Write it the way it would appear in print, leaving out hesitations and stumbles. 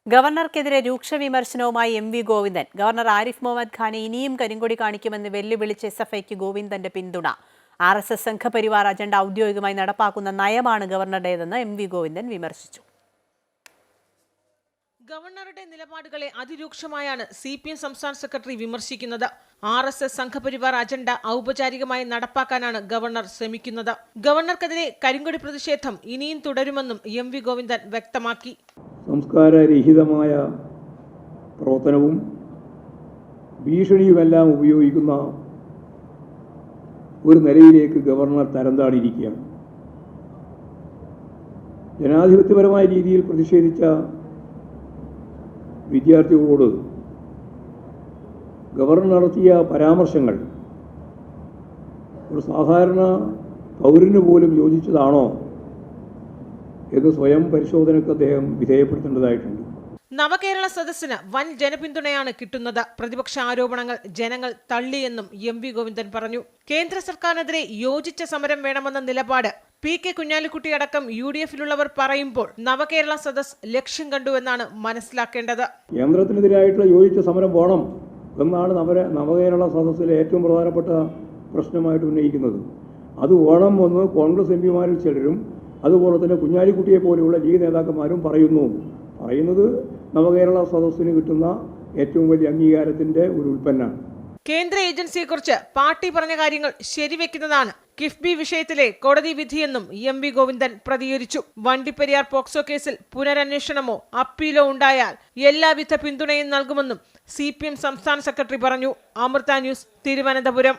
ഗവർണർക്കെതിരെ രൂക്ഷ വിമർശനവുമായി എം.വി. ഗോവിന്ദൻ. ഗവർണർ ആരിഫ് മുഹമ്മദ് ഖാനെ ഇനിയും കരിങ്കൊടി കാണിക്കുമെന്ന് വെല്ലുവിളിച്ച് എസ്.എഫ്.ഐക്ക് ഗോവിന്ദന്റെ പിന്തുണ. ആർ.എസ്.എസ് സംഘപരിവാർ അജണ്ട ഔദ്യോഗികമായി നടപ്പാക്കുന്ന നയമാണ് ഗവർണറുടേതെന്ന് എം.വി. ഗോവിന്ദൻ വിമർശിച്ചു. ഗവർണറുടെ നിലപാടുകളെ അതിരൂക്ഷമായാണ് CPM സംസ്ഥാന സെക്രട്ടറി വിമർശിക്കുന്നത്. RSS സംഘപരിവാർ അജണ്ട ഔപചാരികമായി നടപ്പാക്കാനാണ് ഗവർണർ ശ്രമിക്കുന്നത്. ഗവർണർക്കെതിരെ കരിങ്കൊടി പ്രതിഷേധം ഇനിയും തുടരുമെന്നും എം.വി. ഗോവിന്ദൻ വ്യക്തമാക്കി. സംസ്കാരരഹിതമായ പ്രവർത്തനവും ഭീഷണിയുമെല്ലാം ഉപയോഗിക്കുന്ന ഒരു നിലയിലേക്ക് ഗവർണർ തരംതാണിരിക്കുകയാണ്. ജനാധിപത്യപരമായ രീതിയിൽ പ്രതിഷേധിച്ച വിദ്യാർത്ഥികളോട് ഗവർണർ നടത്തിയ പരാമർശങ്ങൾ ഒരു സാധാരണ പൗരന് പോലും യോജിച്ചതാണോ എന്ന് സ്വയം പരിശോധനയ്ക്ക് അദ്ദേഹം വിധേയപ്പെടുത്തേണ്ടതായിട്ടുണ്ട്. നവകേരള സദസ്സിന് വൻ ജനപിന്തുണയാണ് കിട്ടുന്നത്. പ്രതിപക്ഷ ആരോപണങ്ങൾ ജനങ്ങൾ തള്ളിയെന്നും എം.വി. ഗോവിന്ദൻ പറഞ്ഞു. കേന്ദ്ര സർക്കാരിനെതിരെ യോജിച്ച സമരം വേണമെന്ന നിലപാട് P.K. കുഞ്ഞാലിക്കുട്ടി അടക്കം UDF-ലുള്ളവർ പറയുമ്പോൾ നവകേരള സദസ് ലക്ഷ്യം കണ്ടുവെന്നാണ് മനസ്സിലാക്കേണ്ടത്. കേന്ദ്രത്തിനെതിരായിട്ടുള്ള യോജിച്ച സമരം വേണം എന്നാണ് നവകേരള സദസ്സിലെ ഏറ്റവും പ്രധാനപ്പെട്ട പ്രശ്നമായിട്ട് ഉന്നയിക്കുന്നത്. അത് വേണം എന്ന് കോൺഗ്രസ് എംപിമാരിൽ ചിലരും അതുപോലെ തന്നെ കുഞ്ഞാലിക്കുട്ടിയെ പോലെയുള്ള ലീഗ് നേതാക്കന്മാരും പറയുന്നത് നവകേരള സദസ്സിന് കിട്ടുന്ന ഏറ്റവും വലിയ അംഗീകാരത്തിന്റെ ഒരു ഉൽപ്പന്നമാണ്. കേന്ദ്ര ഏജൻസിയെക്കുറിച്ച് പാർട്ടി പറഞ്ഞ കാര്യങ്ങൾ ശരിവെക്കുന്നതാണ് കിഫ്ബി വിഷയത്തിലെ കോടതി വിധിയെന്നും എം.വി. ഗോവിന്ദൻ പ്രതികരിച്ചു. വണ്ടിപ്പെരിയാർ പോക്സോ കേസിൽ പുനരന്വേഷണമോ അപ്പീലോ ഉണ്ടായാൽ എല്ലാവിധ പിന്തുണയും നൽകുമെന്നും CPM സംസ്ഥാന സെക്രട്ടറി പറഞ്ഞു. അമൃത ന്യൂസ്, തിരുവനന്തപുരം.